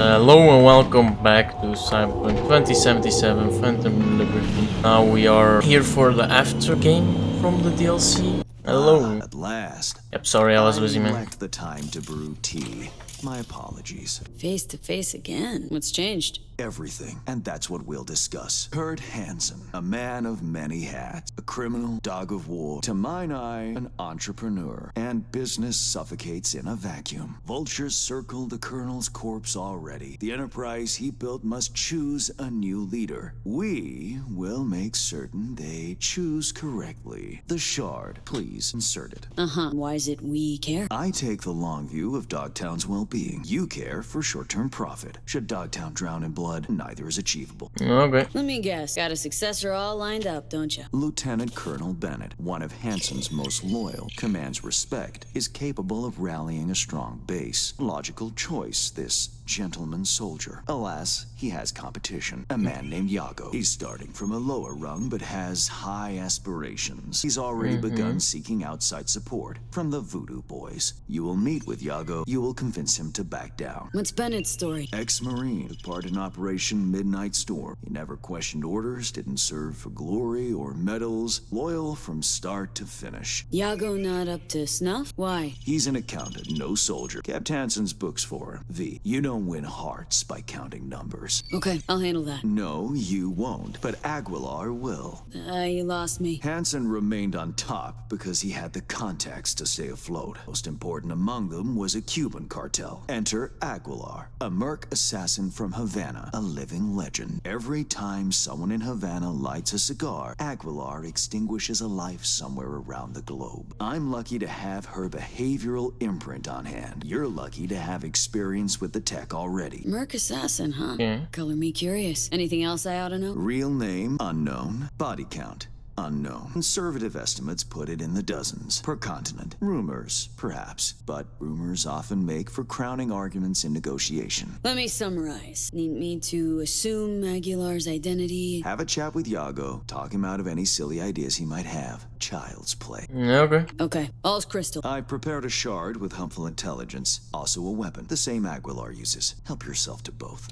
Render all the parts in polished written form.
Hello and welcome back to Cyberpunk 2077 Phantom Liberty. Now we are here for the after game from the DLC. Hello. At last. Yep, sorry I was busy, man. lacked the time to brew tea. My apologies. Face to face again. What's changed? Everything, and that's what we'll discuss. Kurt Hansen, a man of many hats, a criminal, dog of war, to mine eye, an entrepreneur, and business suffocates in a vacuum. Vultures circle the Colonel's corpse already. The enterprise he built must choose a new leader. We will make certain they choose correctly. The Shard, please insert it. Why is it we care? I take the long view of Dogtown's well-being. You care for short-term profit. Should Dogtown drown in blood, neither is achievable. Okay. Let me guess. Got a successor all lined up, don't you? Lieutenant Colonel Bennett, one of Hansen's most loyal, commands respect, is capable of rallying a strong base. Logical choice, this gentleman soldier. Alas, he has competition. A man named Yago. He's starting from a lower rung, but has high aspirations. He's already begun seeking outside support from the Voodoo Boys. You will meet with Yago. You will convince him to back down. What's Bennett's story? Ex-Marine, took part in Operation Midnight Storm. He never questioned orders, didn't serve for glory or medals, loyal from start to finish. Yago not up to snuff? Why? He's an accountant, no soldier. Kept Hansen's books for him. V, you don't win hearts by counting numbers. Okay, I'll handle that. No, you won't, but Aguilar will. You lost me. Hansen remained on top because he had the contacts to stay afloat. Most important among them was a Cuban cartel. Enter Aguilar, a merc assassin from Havana, a living legend. Every time someone in Havana lights a cigar, Aguilar extinguishes a life somewhere around the globe. I'm lucky to have her behavioral imprint on hand. You're lucky to have experience with the tech already. Merc assassin, huh? Yeah. Color me curious. Anything else I ought to know? Real name, unknown. Body count, unknown. Conservative estimates put it in the dozens. Per continent. Rumors, perhaps. But rumors often make for crowning arguments in negotiation. Let me summarize. Need me to assume Aguilar's identity? Have a chat with Yago. Talk him out of any silly ideas he might have. Child's play. Okay. Okay, all's crystal. I prepared a shard with helpful intelligence. Also a weapon. The same Aguilar uses. Help yourself to both.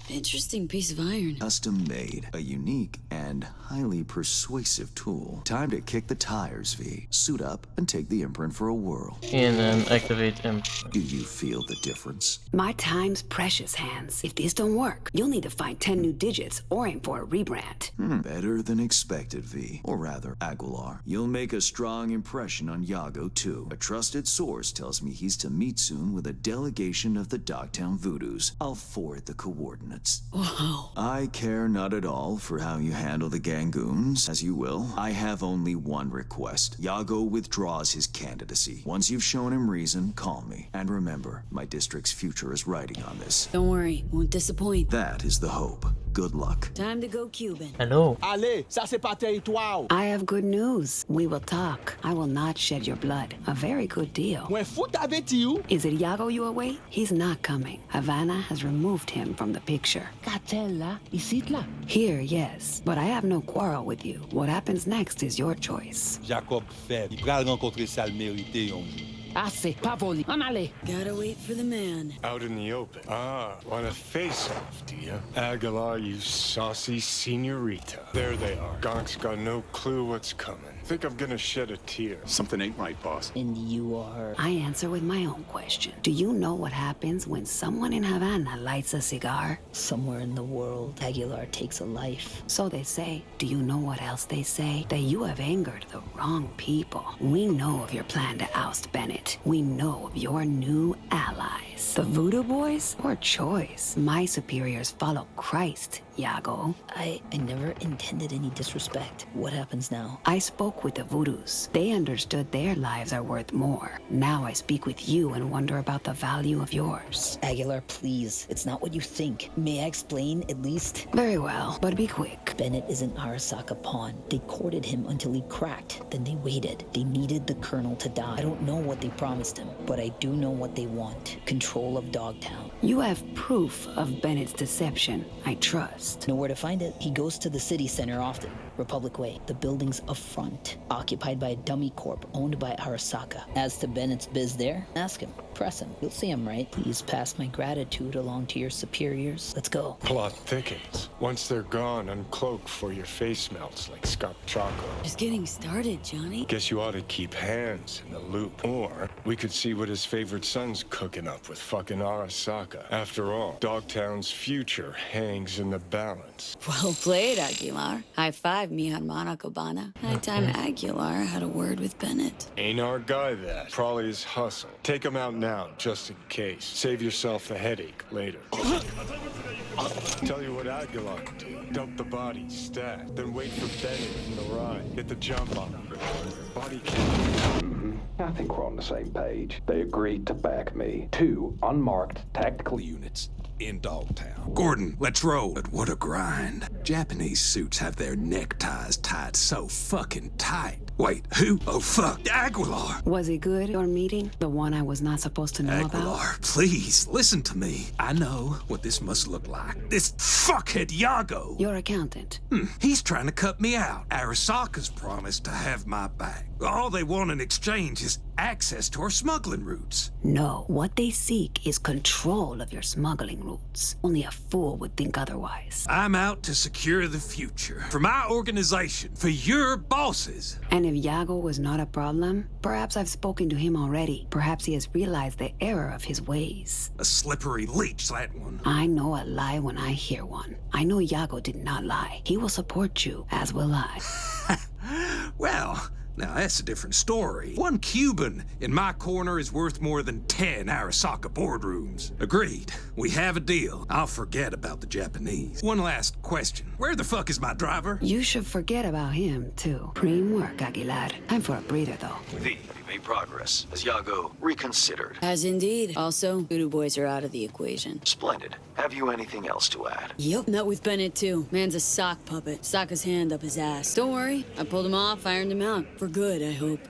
Interesting piece of iron. Custom made. A unique and highly persuasive tool. Time to kick the tires, V. Suit up and take the imprint for a whirl. And then activate M. Do you feel the difference? My time's precious, Hans. If this don't work, you'll need to find 10 new digits or aim for a rebrand. Better than expected, V. Or rather, Aguilar. You'll make a strong impression on Yago, too. A trusted source tells me he's to meet soon with a delegation of the Dogtown Voodoos. I'll forward the coordinates. Whoa. I care not at all for how you handle the Gangoons, as you will. I have only one request. Yago withdraws his candidacy. Once you've shown him reason, call me. And remember, my district's future is riding on this. Don't worry, won't disappoint. That is the hope. Good luck. Time to go Cuban. Hello. Allez, ça c'est pas territoire. I have good news. We will talk. I will not shed your blood. A very good deal. Mwen fout aveti ou? Is it Yago you await? He's not coming. Havana has removed him from the picture. Cartel là, ici là. Here, yes, but I have no quarrel with you. What happens next is your choice. Jacob faible. Il pral rencontrer sale mérité yon jour. Assez, pas volé. En allez. Gotta wait for the man. Out in the open. Want a face-off, do you? Aguilar, you saucy senorita. There they are. Gonk's got no clue what's coming. Think I'm gonna shed a tear. Something ain't right, boss. And you are... I answer with my own question. Do you know what happens when someone in Havana lights a cigar? Somewhere in the world, Aguilar takes a life. So they say. Do you know what else they say? That you have angered the wrong people. We know of your plan to oust Bennett. We know of your new allies. The Voodoo Boys? Or choice. My superiors follow Christ, Yago. I never intended any disrespect. What happens now? I spoke with the Voodoos. They understood their lives are worth more. Now I speak with you and wonder about the value of yours. Aguilar, please. It's not what you think. May I explain, at least? Very well, but be quick. Bennett is an Arasaka pawn. They courted him until he cracked, then they waited. They needed the Colonel to die. I don't know what they promised him, but I do know what they want. Control of Dogtown. You have proof of Bennett's deception, I trust. Know where to find it? He goes to the city center often. Republic Way, the building's a front, occupied by a dummy corp owned by Arasaka. As to Bennett's biz there, ask him, press him. You'll see him right. Please pass my gratitude along to your superiors. Let's go. Plot thickens. Once they're gone, uncloak before your face melts like Scott Choco. Just getting started, Johnny. Guess you ought to keep hands in the loop. Or we could see what his favorite son's cooking up with fucking Arasaka. After all, Dogtown's future hangs in the balance. Well played, Aguilar. High five, mi hermana Cobana. Nighttime Aguilar had a word with Bennett. Ain't our guy that. Probably his hustle. Take him out now, just in case. Save yourself the headache later. Tell you what Aguilar can do. Dump the body, stat, then wait for Bennett in the ride. Get the jump on him. Body count. I think we're on the same page. They agreed to back me. 2 unmarked tactical units in Dogtown. Gordon, let's roll. But what a grind. Japanese suits have their neckties tied so fucking tight. Wait, who? Oh, fuck. Aguilar. Was it good, your meeting? The one I was not supposed to know about? Aguilar, please, listen to me. I know what this must look like. This fuckhead Yago. Your accountant. He's trying to cut me out. Arasaka's promised to have my back. All they want in exchange is access to our smuggling routes. No, what they seek is control of your smuggling routes. Only a fool would think otherwise. I'm out to secure the future. For my organization. For your bosses. And if Yago was not a problem, perhaps I've spoken to him already. Perhaps he has realized the error of his ways. A slippery leech, that one. I know a lie when I hear one. I know Yago did not lie. He will support you, as will I. Well, now that's a different story. 1 Cuban in my corner is worth more than 10 Arasaka boardrooms. Agreed. We have a deal. I'll forget about the Japanese. One last question. Where the fuck is my driver? You should forget about him, too. Preem work, Aguilar. Time for a breather, though. We made progress. Has Yago reconsidered? As indeed. Also, voodoo boys are out of the equation. Splendid. Have you anything else to add? Yep, met with Bennett too. Man's a sock puppet. Sokka's hand up his ass. Don't worry, I pulled him off, ironed him out. For good, I hope.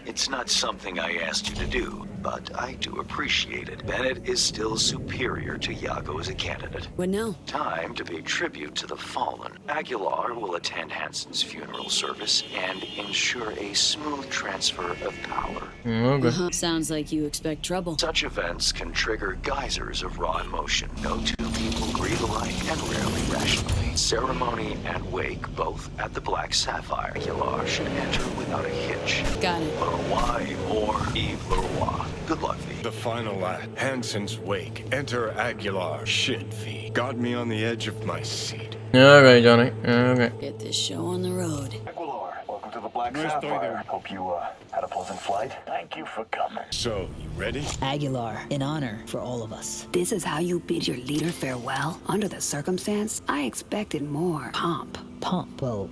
It's not something I asked you to do, but I do appreciate it. Bennett is still superior to Yago as a candidate. What now? Time to pay tribute to the fallen. Aguilar will attend Hansen's funeral service and ensure a smooth transfer of power. Okay. Sounds like you expect trouble. Such events can trigger geysers of raw emotion. No two people grieve alike and rarely rationally. Ceremony and wake both at the Black Sapphire. Aguilar should enter without a hitch. Got it. Leroy or Yves Leroy. Good luck, V. The final act. Hansen's wake. Enter Aguilar. Shit, V. Got me on the edge of my seat. Okay, Johnny. Okay. Get this show on the road. Aguilar, welcome to the Black Sapphire. Hope you had a pleasant flight. Thank you for coming. So, you ready? Aguilar, an honor for all of us. This is how you bid your leader farewell? Under the circumstance, I expected more pomp. Pomp. Well,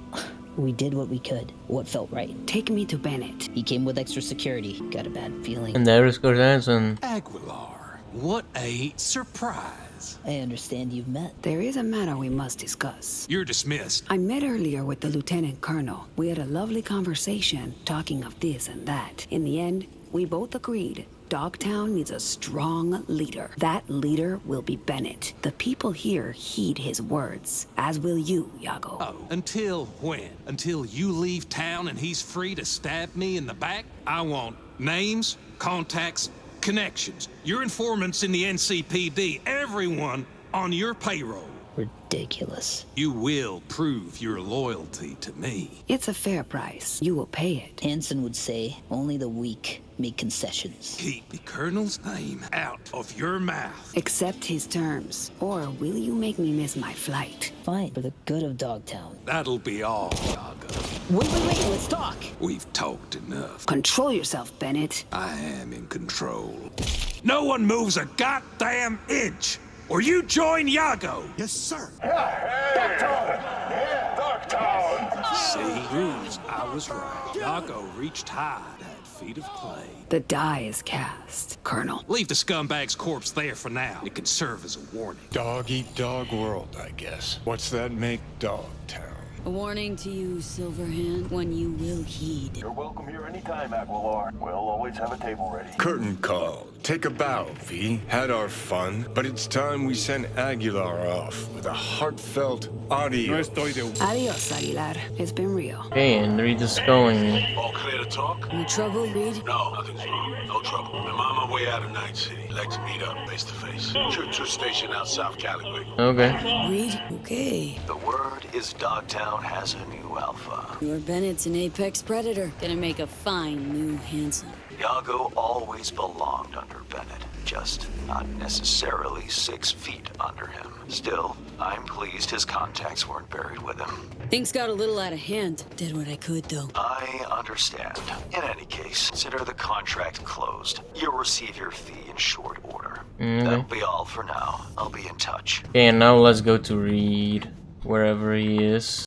we did what we could. What felt right. Take me to Bennett. He came with extra security. Got a bad feeling. And there is Hansen. Aguilar, what a surprise. I understand you've met. There is a matter we must discuss. You're dismissed. I met earlier with the lieutenant colonel. We had a lovely conversation, talking of this and that. In the end, we both agreed Dogtown needs a strong leader. That leader will be Bennett. The people here heed his words, as will you, Yago. Oh, until when? Until you leave town and he's free to stab me in the back? I want names, contacts, connections. Your informants in the NCPD, everyone on your payroll. Ridiculous. You will prove your loyalty to me. It's a fair price. You will pay it. Hansen would say only the weak make concessions. Keep the Colonel's name out of your mouth. Accept his terms, or will you make me miss my flight? Fine, for the good of Dogtown. That'll be all, Yago. Wait, let's talk. We've talked enough. Control yourself, Bennett. I am in control. No one moves a goddamn inch, or you join Yago. Yes, sir. See, proves I was right. Yago reached high, had feet of clay. The die is cast, Colonel. Leave the scumbag's corpse there for now. It can serve as a warning. Dog eat dog world, I guess. What's that make Dogtown? A warning to you, Silverhand, one you will heed. You're welcome here anytime, Aguilar. We'll always have a table ready. Curtain call. Take a bow, V. Had our fun, but it's time we sent Aguilar off with a heartfelt adios. Adios, Aguilar. It's been real. Okay, and Reed is going. All clear to talk? No trouble, Reed? No, nothing's wrong. No trouble. I'm on my way out of Night City. Let's meet up face to face. Choo-choo station out South Caliway. Okay. Reed? Okay. The word is Dogtown has a new alpha. Your Bennett's an apex predator. Gonna make a fine new Hanson. Iago always belonged under Bennett, just not necessarily 6 feet under him. Still, I'm pleased his contacts weren't buried with him. Things got a little out of hand. Did what I could, though. I understand. In any case, consider the contract closed. You'll receive your fee in short order. That'll be all for now. I'll be in touch. Okay, and now let's go to Reed, wherever he is.